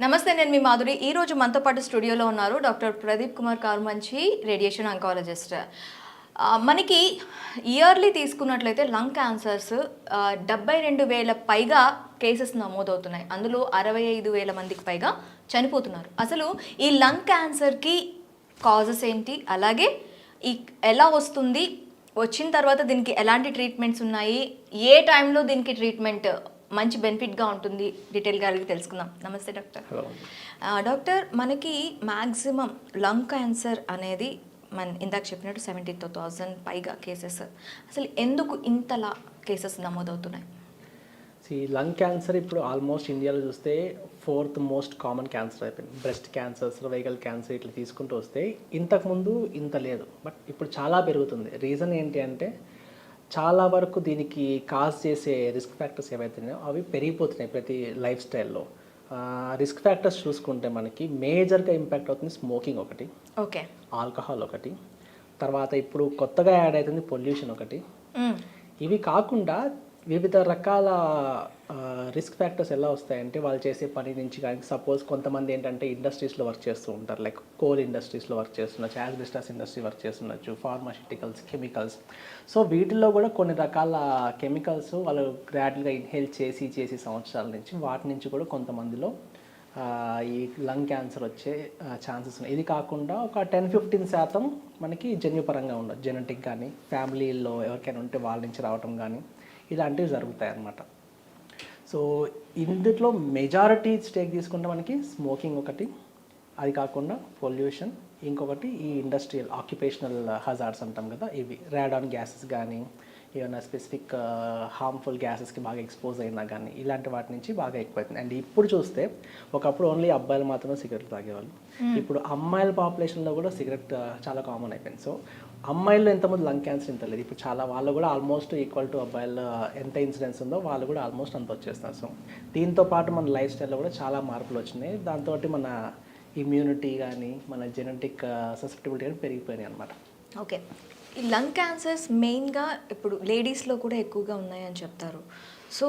నమస్తే, నేను మీ మాధురి. ఈరోజు మనతో పాటు స్టూడియోలో ఉన్నారు doctor Pradeep Kumar Karumanchi, radiation oncologist. మనకి ఇయర్లీ తీసుకున్నట్లయితే లంగ్ క్యాన్సర్స్ 72,000 పైగా కేసెస్ నమోదవుతున్నాయి. అందులో 65,000 మందికి పైగా చనిపోతున్నారు. అసలు ఈ లంగ్ క్యాన్సర్కి కాజెస్ ఏంటి, అలాగే ఈ ఎలా వస్తుంది, వచ్చిన తర్వాత దీనికి ఎలాంటి ట్రీట్మెంట్స్ ఉన్నాయి, ఏ టైంలో దీనికి ట్రీట్మెంట్ మంచి బెనిఫిట్గా ఉంటుంది, డీటెయిల్గా అడిగి తెలుసుకుందాం. నమస్తే డాక్టర్. డాక్టర్, మనకి మ్యాక్సిమం లంగ్ క్యాన్సర్ అనేది ఇందాక చెప్పినట్టు 72,000 పైగా కేసెస్. అసలు ఎందుకు ఇంతలా కేసెస్ నమోదవుతున్నాయి? లంగ్ క్యాన్సర్ ఇప్పుడు ఆల్మోస్ట్ ఇండియాలో చూస్తే 4th మోస్ట్ కామన్ క్యాన్సర్ అయిపోయింది. బ్రెస్ట్ క్యాన్సర్, సర్వైకల్ క్యాన్సర్ ఇట్లా తీసుకుంటూ వస్తే ఇంతకుముందు ఇంత లేదు, బట్ ఇప్పుడు చాలా పెరుగుతుంది. రీజన్ ఏంటి అంటే చాలా వరకు దీనికి కాజ్ చేసే రిస్క్ ఫ్యాక్టర్స్ ఏవైతున్నాయో అవి పెరిగిపోతున్నాయి ప్రతి లైఫ్ స్టైల్లో. రిస్క్ ఫ్యాక్టర్స్ చూసుకుంటే మనకి మేజర్గా ఇంపాక్ట్ అవుతుంది స్మోకింగ్ ఒకటి, ఓకే, ఆల్కహాల్ ఒకటి, తర్వాత ఇప్పుడు కొత్తగా యాడ్ అవుతుంది పొల్యూషన్ ఒకటి. ఇవి కాకుండా వివిధ రకాల రిస్క్ ఫ్యాక్టర్స్ ఎలా వస్తాయంటే వాళ్ళు చేసే పని నుంచి. కానీ సపోజ్ కొంతమంది ఏంటంటే ఇండస్ట్రీస్లో వర్క్ చేస్తూ ఉంటారు, లైక్ కోల్ ఇండస్ట్రీస్లో వర్క్ చేస్తుండొచ్చు, యాజ్బెస్టాస్ ఇండస్ట్రీ వర్క్ చేస్తుండొచ్చు, ఫార్మాస్యూటికల్స్, కెమికల్స్. సో వీటిల్లో కూడా కొన్ని రకాల కెమికల్స్ వాళ్ళు గ్రాడ్యువల్గా ఇన్హేల్ చేసి సంవత్సరాల నుంచి వాటి నుంచి కూడా కొంతమందిలో ఈ లంగ్ క్యాన్సర్ వచ్చే ఛాన్సెస్ ఉన్నాయి. ఇది కాకుండా ఒక 10-15% మనకి జన్యుపరంగా ఉండదు, జెనెటిక్ కానీ ఫ్యామిలీలో ఎవరికైనా ఉంటే వాళ్ళ నుంచి రావటం కానీ ఇలాంటివి జరుగుతాయి అన్నమాట. సో ఇందులో మెజారిటీ స్టేక్ తీసుకుంటే మనకి స్మోకింగ్ ఒకటి, అది కాకుండా పొల్యూషన్, ఇంకొకటి ఈ ఇండస్ట్రియల్ ఆక్యుపేషనల్ హజార్డ్స్ అంటాం కదా, ఇవి రాడాన్ గ్యాసెస్ కానీ ఏమైనా స్పెసిఫిక్ హార్మ్ఫుల్ గ్యాసెస్కి బాగా ఎక్స్పోజ్ అయినా కానీ ఇలాంటి వాటి నుంచి బాగా ఎక్కువైతుంది. అండ్ ఇప్పుడు చూస్తే ఒకప్పుడు ఓన్లీ అబ్బాయిలు మాత్రమే సిగరెట్ తాగేవాళ్ళు, ఇప్పుడు అమ్మాయిల పాపులేషన్లో కూడా సిగరెట్ చాలా కామన్ అయిపోయింది. సో అమ్మాయిల్లో ఎంతమంది లంగ్ క్యాన్సర్ ఇంత లేదు, ఇప్పుడు చాలా వాళ్ళు కూడా ఆల్మోస్ట్ ఈక్వల్ టు అబ్బాయిల ఎంత ఇన్సిడెన్స్ ఉందో వాళ్ళు కూడా ఆల్మోస్ట్ అంత వచ్చేస్తారు. సో దీంతో పాటు మన లైఫ్ స్టైల్లో కూడా చాలా మార్పులు వచ్చినాయి, దాంతో మన ఇమ్యూనిటీ కానీ మన జెనెటిక్ ససెప్టిబిలిటీ కానీ పెరిగిపోయినాయి అనమాట. ఓకే, ఈ లంగ్ క్యాన్సర్స్ మెయిన్గా ఇప్పుడు లేడీస్లో కూడా ఎక్కువగా ఉన్నాయని చెప్తారు. సో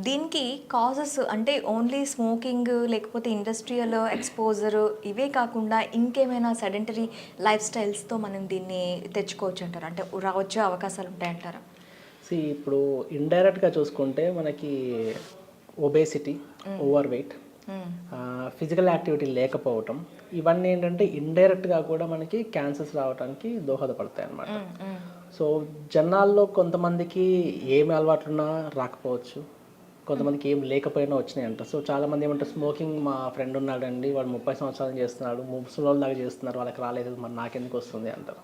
దీనికి కాజెస్ అంటే ఓన్లీ స్మోకింగ్, లేకపోతే ఇండస్ట్రియల్ ఎక్స్పోజర్, ఇవే కాకుండా ఇంకేమైనా సెడెంటరీ లైఫ్ స్టైల్స్తో మనం దీన్ని తెచ్చుకోవచ్చు అంటారా, అంటే రావచ్చే అవకాశాలు ఉంటాయంటారా? ఇప్పుడు ఇండైరెక్ట్గా చూసుకుంటే మనకి obesity, over weight, physical activity లేకపోవటం, ఇవన్నీ ఏంటంటే ఇండైరెక్ట్గా కూడా మనకి క్యాన్సర్స్ రావడానికి దోహదపడతాయి అన్నమాట. సో జనాల్లో కొంతమందికి ఏమి అలవాట్లున్నా రాకపోవచ్చు, కొంతమందికి ఏం లేకపోయినా వచ్చినాయి అంట. సో చాలామంది ఏమంటారు, స్మోకింగ్ మా ఫ్రెండ్ ఉన్నాడండి, వాడు 30 సంవత్సరాలు చేస్తున్నాడు, 30 దాకా చేస్తున్నారు, వాళ్ళకి రాలేదు, మరి నాకెందుకు వస్తుంది అంటారు.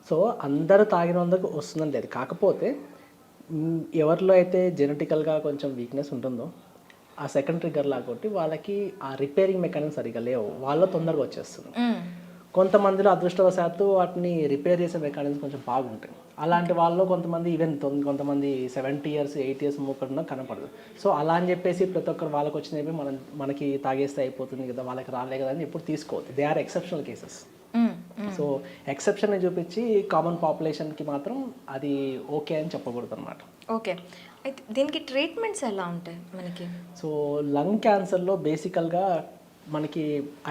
సో అందరూ తాగిన అందరికి వస్తుందని లేదు, కాకపోతే ఎవరిలో అయితే జెనెటికల్గా కొంచెం వీక్నెస్ ఉంటుందో ఆ సెకండ్ ట్రిగ్గర్ లాగొట్టి వాళ్ళకి ఆ రిపేరింగ్ మెకానిజం సరిగ్గా లేవు, వాళ్ళ తొందరగా వచ్చేస్తుంది. కొంతమందిలో అదృష్టవశాత్తు వాటిని రిపేర్ చేసే మెకానిజం కొంచెం బాగుంటాయి, అలాంటి వాళ్ళు కొంతమంది ఈవెన్ కొంతమంది 70 years 8 years మూకన్నా కనపడదు. సో అలా అని చెప్పేసి ప్రతి ఒక్కరు వాళ్ళకి వచ్చినవి మనకి తాగేస్తే అయిపోతుంది కదా, వాళ్ళకి రాలే కదా అని ఎప్పుడు తీసుకోవద్దు. They are exceptional cases. So exception చూపించి కామన్ పాపులేషన్కి మాత్రం అది ఓకే అని చెప్పకూడదు అనమాట. ఓకే, అయితే దీనికి ట్రీట్మెంట్స్ ఎలా ఉంటాయి మనకి? సో లంగ్ క్యాన్సర్లో బేసికల్గా మనకి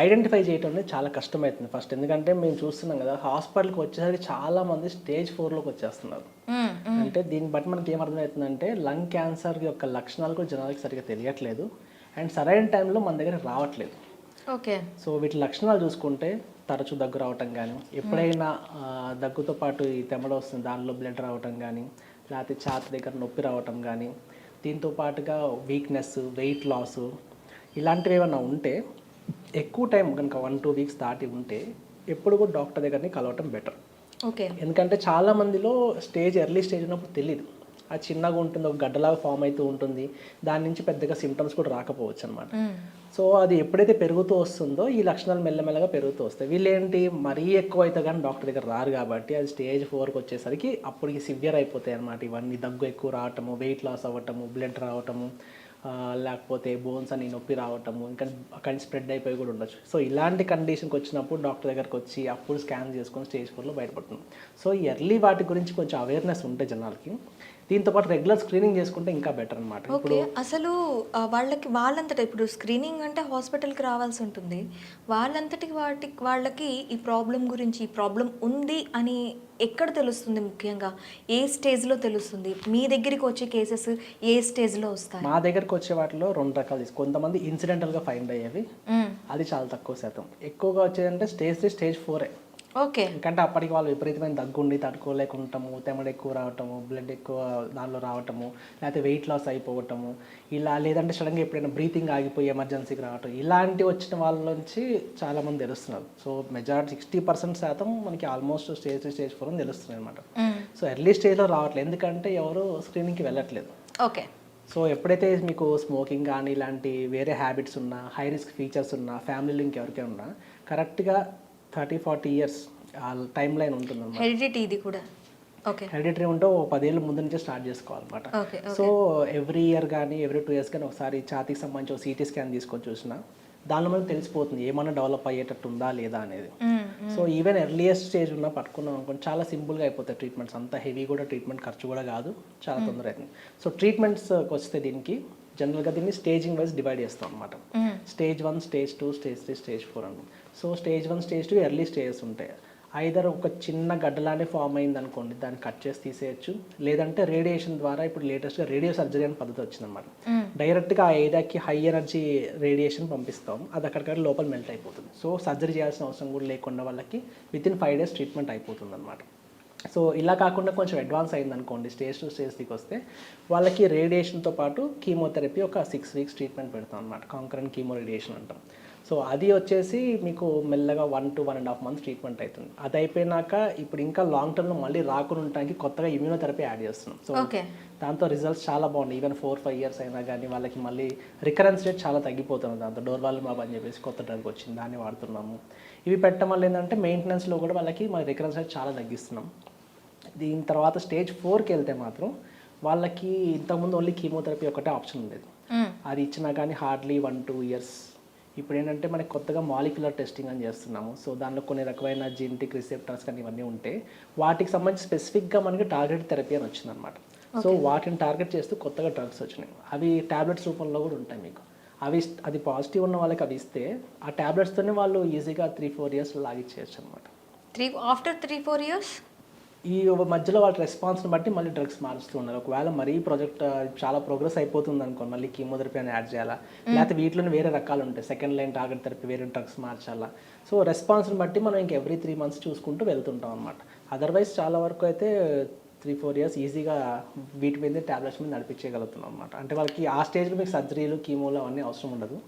ఐడెంటిఫై చేయడం అనేది చాలా కష్టమవుతుంది ఫస్ట్, ఎందుకంటే మేము చూస్తున్నాం కదా హాస్పిటల్కి వచ్చేసరికి చాలామంది స్టేజ్ 4లోకి వచ్చేస్తున్నారు. అంటే దీన్ని బట్టి మనకి ఏమర్థమవుతుందంటే లంగ్ క్యాన్సర్ యొక్క లక్షణాలు కూడా జనాలకి సరిగ్గా తెలియట్లేదు, అండ్ సరైన టైంలో మన దగ్గర రావట్లేదు. ఓకే, సో వీటి లక్షణాలు చూసుకుంటే తరచూ దగ్గు రావటం కానీ, ఎప్పుడైనా దగ్గుతో పాటు ఈ తెమ్మడ వస్తుంది దానిలో బ్లడ్ రావటం కానీ, లేకపోతే ఛాతీ దగ్గర నొప్పి రావటం కానీ, దీంతో పాటుగా వీక్నెస్, వెయిట్ లాసు, ఇలాంటివి ఏమైనా ఉంటే ఎక్కువ టైం కనుక 1-2 weeks దాటి ఉంటే ఎప్పుడు కూడా డాక్టర్ దగ్గరని కలవటం బెటర్. ఓకే, ఎందుకంటే చాలామందిలో ఎర్లీ స్టేజ్ ఉన్నప్పుడు తెలియదు, అది చిన్నగా ఉంటుంది, ఒక గడ్డలాగా ఫామ్ అవుతూ ఉంటుంది, దాని నుంచి పెద్దగా సిమ్టమ్స్ కూడా రాకపోవచ్చు అనమాట. సో అది ఎప్పుడైతే పెరుగుతూ వస్తుందో ఈ లక్షణాలు మెల్లమెల్లగా పెరుగుతూ వస్తాయి. వీళ్ళేంటి మరీ ఎక్కువ అయితే కానీ డాక్టర్ దగ్గర రారు కాబట్టి అది స్టేజ్ 4కి వచ్చేసరికి అప్పటికి సివియర్ అయిపోతాయి అనమాట. ఇవన్నీ దగ్గు ఎక్కువ రావటము, వెయిట్ లాస్ అవ్వటము, బ్లడ్ రావటము, లేకపోతే బోన్స్ అని నొప్పి రావటము, ఇంకా అక్కడ స్ప్రెడ్ అయిపోయి కూడా ఉండొచ్చు. సో ఇలాంటి కండిషన్కి వచ్చినప్పుడు డాక్టర్ దగ్గరకు వచ్చి అప్పుడు స్కాన్ చేసుకొని స్టేజ్ 4లో బయటపడుతుంది. సో ఈ ఎర్లీ వాటి గురించి కొంచెం అవేర్నెస్ ఉంటే జనాలకి, దీంతోపాటు రెగ్యులర్ స్క్రీనింగ్ చేసుకుంటే ఇంకా బెటర్ అనమాట. ఓకే. అసలు వాళ్ళంతటా ఇప్పుడు స్క్రీనింగ్ అంటే హాస్పిటల్కి రావాల్సి ఉంటుంది. వాళ్ళకి ఈ ప్రాబ్లం గురించి, ఈ ప్రాబ్లం ఉంది అని ఎక్కడ తెలుస్తుంది? ముఖ్యంగా ఏ స్టేజ్లో తెలుస్తుంది? మీ దగ్గరికి వచ్చే కేసెస్ ఏ స్టేజ్లో వస్తాయి? మా దగ్గరకు వచ్చే వాటిలో 2 రకాలు కొంతమంది ఇన్సిడెంటల్గా ఫైండ్ అయ్యేవి, అది చాలా తక్కువ శాతం. ఎక్కువగా వచ్చేదంటే స్టేజ్ 3, స్టేజ్ 4. ఓకే. ఎందుకంటే అప్పటికి వాళ్ళు విపరీతమైన దగ్గుండి తట్టుకోలేకుంటాము, తెమడ ఎక్కువ రావటము, బ్లడ్ ఎక్కువ దానిలో రావటము, లేకపోతే వెయిట్ లాస్ అయిపోవటము, ఇలా లేదంటే సడన్గా ఎప్పుడైనా బ్రీతింగ్ ఆగిపోయి ఎమర్జెన్సీకి రావటం, ఇలాంటి వచ్చిన వాళ్ళ నుంచి చాలామంది తెలుస్తున్నారు. సో మెజారిటీ 60% శాతం మనకి ఆల్మోస్ట్ స్టేజ్ 3, స్టేజ్ 4 అని తెలుస్తున్నాయి అనమాట. సో ఎర్లీ స్టేజ్లో రావట్లేదు, ఎందుకంటే ఎవరు స్క్రీనింగ్కి వెళ్ళట్లేదు. ఓకే. సో ఎప్పుడైతే మీకు స్మోకింగ్ కానీ ఇలాంటి వేరే హ్యాబిట్స్ ఉన్నా, హై రిస్క్ ఫీచర్స్ ఉన్నా, ఫ్యామిలీలో ఇంకెవరికైనా ఉన్నా, కరెక్ట్గా 30-40 ఇయర్స్ టైం లైన్ ఉంటుంది అన్నమాట. హెరిడిటీ ఇది కూడా. ఓకే. హెరిడిటరీ ఉంటే 10 ఏళ్ళ ముందు నుంచే స్టార్ట్ చేసుకోవాలన్నమాట. సో ఎవ్రీ ఇయర్ కానీ ఎవ్రీ 2 ఇయర్స్ కానీ ఒకసారి ఛాతీకి సంబంధించి ఒక సిటీ స్కాన్ తీసుకొని చూసినా దానిలో మనకు తెలిసిపోతుంది ఏమన్నా డెవలప్ అయ్యేటట్టు ఉందా లేదా అనేది. సో ఈవెన్ ఎర్లియస్ట్ స్టేజ్ ఉన్నా పట్టుకున్నాం అనుకోండి, చాలా సింపుల్గా అయిపోతాయి ట్రీట్మెంట్స్. అంత హెవీ కూడా ట్రీట్మెంట్ ఖర్చు కూడా కాదు, చాలా తొందర అవుతుంది. సో ట్రీట్మెంట్స్కి వస్తే దీనికి జనరల్గా దీన్ని స్టేజింగ్ వైజ్ డివైడ్ చేస్తాం అనమాట. స్టేజ్ 1, స్టేజ్ 2, స్టేజ్ 3, స్టేజ్ 4 అని. So stage 1, stage 2 early stages ఉంటాయి. ఐదర్ ఒక చిన్న గడ్డలానే ఫామ్ అయింది అనుకోండి, దాన్ని కట్ చేసి తీసేయచ్చు, లేదంటే రేడియేషన్ ద్వారా ఇప్పుడు లేటెస్ట్గా రేడియో సర్జరీ అనే పద్ధతి వచ్చిందన్నమాట. డైరెక్ట్గా ఆ ఏరియాకి హై ఎనర్జీ రేడియేషన్ పంపిస్తాం, అది అక్కడికక్కడ లోపల మెల్ట్ అయిపోతుంది. సో సర్జరీ చేయాల్సిన అవసరం కూడా లేకుండా వాళ్ళకి వితిన్ 5 days ట్రీట్మెంట్ అయిపోతుంది అనమాట. సో ఇలా కాకుండా కొంచెం అడ్వాన్స్ అయింది అనుకోండి, స్టేజ్ 2, స్టేజ్ 3కి వస్తే వాళ్ళకి రేడియేషన్తో పాటు కీమోథెరపీ ఒక 6 weeks ట్రీట్మెంట్ పెడతాం అనమాట. కాంకరెంట్ కీమో రేడియేషన్ అంటాం. సో అది వచ్చేసి మీకు మెల్లగా 1 to 1.5 months ట్రీట్మెంట్ అవుతుంది. అది అయిపోయినాక ఇప్పుడు ఇంకా లాంగ్ టర్మ్లో మళ్ళీ రాకుండా ఉండడానికి కొత్తగా ఇమ్యూనోథెరపీ యాడ్ చేస్తున్నాం. సో దాంతో రిజల్ట్స్ చాలా బాగున్నాయి. ఈవెన్ 4-5 years అయినా కానీ వాళ్ళకి మళ్ళీ రికరెన్స్ రేట్ చాలా తగ్గిపోతుంది. దాంతో డోర్వాల్మాబ్ అని చెప్పేసి కొత్త డ్రగ్ వచ్చింది, దాన్ని వాడుతున్నాము. ఇవి పెట్టడం వల్ల ఏంటంటే మెయింటెనెన్స్లో కూడా వాళ్ళకి మన రికరెన్స్ రేట్ చాలా తగ్గిస్తున్నాం. దీని తర్వాత స్టేజ్ 4కి వెళ్తే మాత్రం వాళ్ళకి ఇంతకుముందు ఓన్లీ కీమోథెరపీ ఒకటే ఆప్షన్ ఉండేది. అది ఇచ్చినా కానీ హార్డ్లీ 1-2 years. ఇప్పుడు ఏంటంటే మనకి కొత్తగా మాలిక్యులర్ టెస్టింగ్ అని చేస్తున్నాము. సో దానిలో కొన్ని రకమైన జెనెటిక్ రిసెప్టర్స్ కానీ ఇవన్నీ ఉంటే వాటికి సంబంధించి స్పెసిఫిక్గా మనకి టార్గెట్ థెరపీ అని వచ్చిందనమాట. సో వాటిని టార్గెట్ చేస్తూ కొత్తగా డ్రగ్స్ వచ్చినాయి. అవి ట్యాబ్లెట్స్ రూపంలో కూడా ఉంటాయి మీకు. అది పాజిటివ్ ఉన్న వాళ్ళకి అవి ఇస్తే ఆ ట్యాబ్లెట్స్తోనే వాళ్ళు ఈజీగా 3-4 years లాగిచ్చేయచ్చు అనమాట. ఆఫ్టర్ 3-4 years ఈ మధ్యలో వాళ్ళ రెస్పాన్స్ని బట్టి మళ్ళీ డ్రగ్స్ మారుస్తూ ఉన్నారు. ఒకవేళ మరీ ప్రాజెక్ట్ చాలా ప్రోగ్రెస్ అయిపోతుంది అనుకోండి, మళ్ళీ కీమోథెరపీ అని యాడ్ చేయాలా, లేకపోతే వీటిలోనే వేరే రకాలు ఉంటాయి, సెకండ్ లైన్ టార్గెట్ థెరపీ, వేరే డ్రగ్స్ మార్చాలా. సో రెస్పాన్స్ని బట్టి మనం ఇంక ఎవ్రీ 3 months చూసుకుంటూ వెళ్తుంటాం అనమాట. అదర్వైజ్ చాలా వరకు అయితే 3-4 years ఈజీగా వీటి మీద ట్యాబ్లెట్స్ మీద నడిపించగలుగుతున్నాం అనమాట. అంటే వాళ్ళకి ఆ స్టేజ్లో మీకు సర్జరీలు, కీమోలు అవన్నీ అవసరం ఉండదు.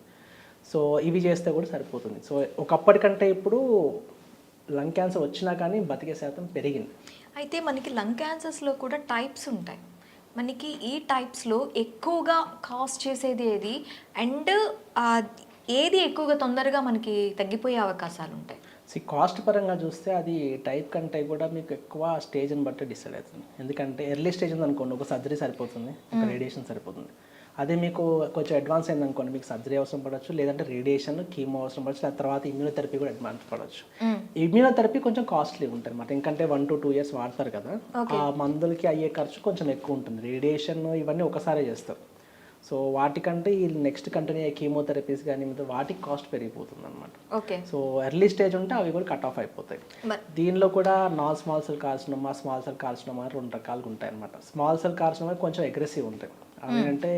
సో ఇవి చేస్తే కూడా సరిపోతుంది. సో ఒకప్పటికంటే ఇప్పుడు లంగ్ క్యాన్సర్ వచ్చినా కానీ బతికే శాతం పెరిగింది. అయితే మనకి లంగ్ క్యాన్సర్స్లో కూడా టైప్స్ ఉంటాయి. మనకి ఈ టైప్స్లో ఎక్కువగా కాస్ట్ చేసేది ఏది, అండ్ ఏది ఎక్కువగా తొందరగా మనకి తగ్గిపోయే అవకాశాలు ఉంటాయి? కాస్ట్ పరంగా చూస్తే అది టైప్ కంటే కూడా మీకు ఎక్కువ స్టేజ్ని బట్టి డిసైడ్ అవుతుంది. ఎందుకంటే ఎర్లీ స్టేజ్ ఉందనుకోండి, ఒక సర్జరీ సరిపోతుంది, ఒక రేడియేషన్ సరిపోతుంది. అదే మీకు కొంచెం అడ్వాన్స్ అయింది అనుకోండి, మీకు సర్జరీ అవసరం పడవచ్చు, లేదంటే రేడియేషన్, కీమో అవసరం పడవచ్చు, దాని తర్వాత ఇమ్యూనోథెరపీ కూడా అడ్వాన్స్ పడవచ్చు. ఇమ్యూనోథెరపీ కొంచెం కాస్ట్లీ ఉంటుంది అనమాట, ఎందుకంటే 1 to 2 years వాడతారు కదా, ఆ మందులకి అయ్యే ఖర్చు కొంచెం ఎక్కువ ఉంటుంది. రేడియేషన్ ఇవన్నీ ఒకసారే చేస్తారు. సో వాటికంటే ఈ నెక్స్ట్ కంటిన్యూ అయ్యే కీమోథెరపీస్ కానీ వాటికి కాస్ట్ పెరిగిపోతుంది అనమాట. ఓకే. సో ఎర్లీ స్టేజ్ ఉంటే అవి కూడా కట్ ఆఫ్ అయిపోతాయి. దీనిలో కూడా small cell carcinoma, small cell carcinoma 2 రకాలుగా ఉంటాయి అనమాట. స్మాల్ సెల్ కార్సినోమా కొంచెం అగ్రెసివ్ ఉంటాయి. అవి అంటే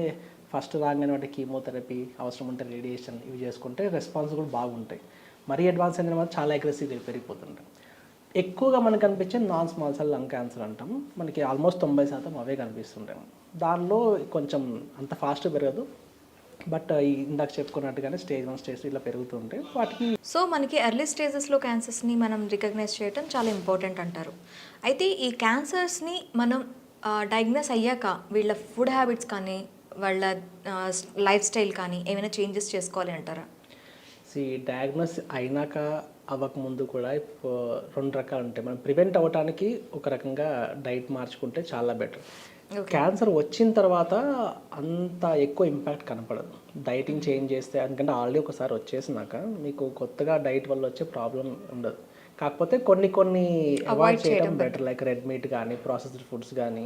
ఫస్ట్ రాగానే వాటి కీమోథెరపీ, అవసరం ఉంటే రేడియేషన్, ఇవి చేసుకుంటే రెస్పాన్స్ కూడా బాగుంటాయి. మరీ అడ్వాన్స్ అయిన మాత్రం చాలా అగ్రెసివ్గా పెరిగిపోతుంటాయి. ఎక్కువగా మనకు కనిపించే స్మాల్ సెల్ లంగ్ క్యాన్సర్ అంటాం. మనకి ఆల్మోస్ట్ 90% అవే కనిపిస్తుంటాయి. దానిలో కొంచెం అంత ఫాస్ట్ పెరగదు, బట్ ఇందాక చెప్పుకున్నట్టుగానే స్టేజ్ 1, స్టేజ్ 2 ఇలా పెరుగుతుంటాయి వాటికి. సో మనకి ఎర్లీ స్టేజెస్లో క్యాన్సర్స్ని మనం రికగ్నైజ్ చేయడం చాలా ఇంపార్టెంట్ అంటారు. అయితే ఈ క్యాన్సర్స్ని మనం డయాగ్నోస్ అయ్యాక వీళ్ళ ఫుడ్ హ్యాబిట్స్ కానీ వాళ్ళ లైఫ్ స్టైల్ కానీ ఏమైనా చేంజెస్ చేసుకోవాలి అంటారా? డయాగ్నోస్ అయినాక అవ్వకముందు కూడా 2 రకాలు ఉంటాయి. మనం ప్రివెంట్ అవ్వడానికి ఒక రకంగా డైట్ మార్చుకుంటే చాలా బెటర్. క్యాన్సర్ వచ్చిన తర్వాత అంత ఎక్కువ ఇంపాక్ట్ కనపడదు డైటింగ్ చేంజ్ చేస్తే, ఎందుకంటే ఆల్రెడీ ఒకసారి వచ్చేసినాక మీకు కొత్తగా డైట్ వల్ల వచ్చే ప్రాబ్లం ఉండదు. కాకపోతే కొన్ని అవాయిడ్ చేయడం బెటర్, లైక్ రెడ్ మీట్ కానీ ప్రాసెస్డ్ ఫుడ్స్ కానీ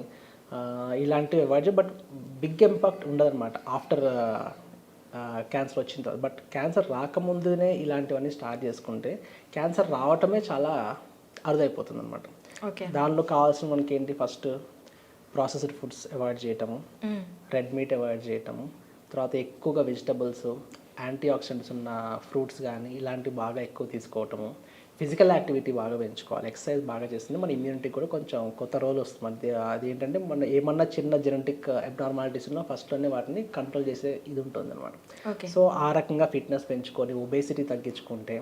ఇలాంటివి అవాయిడ్ చేయ. బట్ బిగ్ ఇంపాక్ట్ ఉండదు అనమాట ఆఫ్టర్ క్యాన్సర్ వచ్చిన తర్వాత. బట్ క్యాన్సర్ రాకముందునే ఇలాంటివన్నీ స్టార్ట్ చేసుకుంటే క్యాన్సర్ రావటమే చాలా అరుదైపోతుంది అనమాట. దానిలో కావాల్సిన మనకి ఏంటి, ఫస్ట్ ప్రాసెస్డ్ ఫుడ్స్ అవాయిడ్ చేయటము, రెడ్ మీట్ అవాయిడ్ చేయటము, తర్వాత ఎక్కువగా వెజిటబుల్స్, యాంటీ ఆక్సిడెంట్స్ ఉన్న ఫ్రూట్స్ కానీ ఇలాంటివి బాగా ఎక్కువ తీసుకోవటము, ఫిజికల్ యాక్టివిటీ బాగా పెంచుకోవాలి. ఎక్సర్సైజ్ బాగా చేస్తుంది మన ఇమ్యూనిటీ కూడా కొంచెం కొత్త రోల్ వస్తుంది. అది ఏంటంటే మన ఏమన్నా చిన్న జెనెటిక్ అబ్నార్మాలిటీస్ ఉన్నా ఫస్ట్లోనే వాటిని కంట్రోల్ చేసే ఇది ఉంటుంది అనమాట. సో ఆ రకంగా ఫిట్నెస్ పెంచుకొని ఒబేసిటీ తగ్గించుకుంటే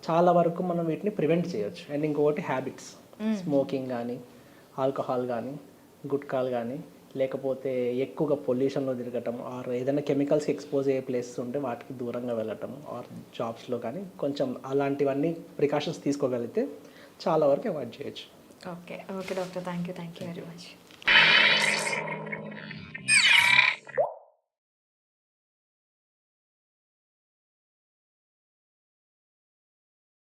చాలా వరకు మనం వీటిని ప్రివెంట్ చేయొచ్చు. అండ్ ఇంకొకటి హ్యాబిట్స్, స్మోకింగ్ కానీ, ఆల్కహాల్ కానీ, గుట్కాలు కానీ, లేకపోతే ఎక్కువగా పొల్యూషన్లో తిరగటం, ఆర్ ఏదైనా కెమికల్స్కి ఎక్స్పోజ్ అయ్యే ప్లేసెస్ ఉంటే వాటికి దూరంగా వెళ్ళటం, ఆర్ జాబ్స్లో కానీ కొంచెం అలాంటివన్నీ ప్రికాషన్స్ తీసుకోగలిగితే చాలా వరకు అవాయిడ్ చేయొచ్చు. Okay doctor, thank you very much.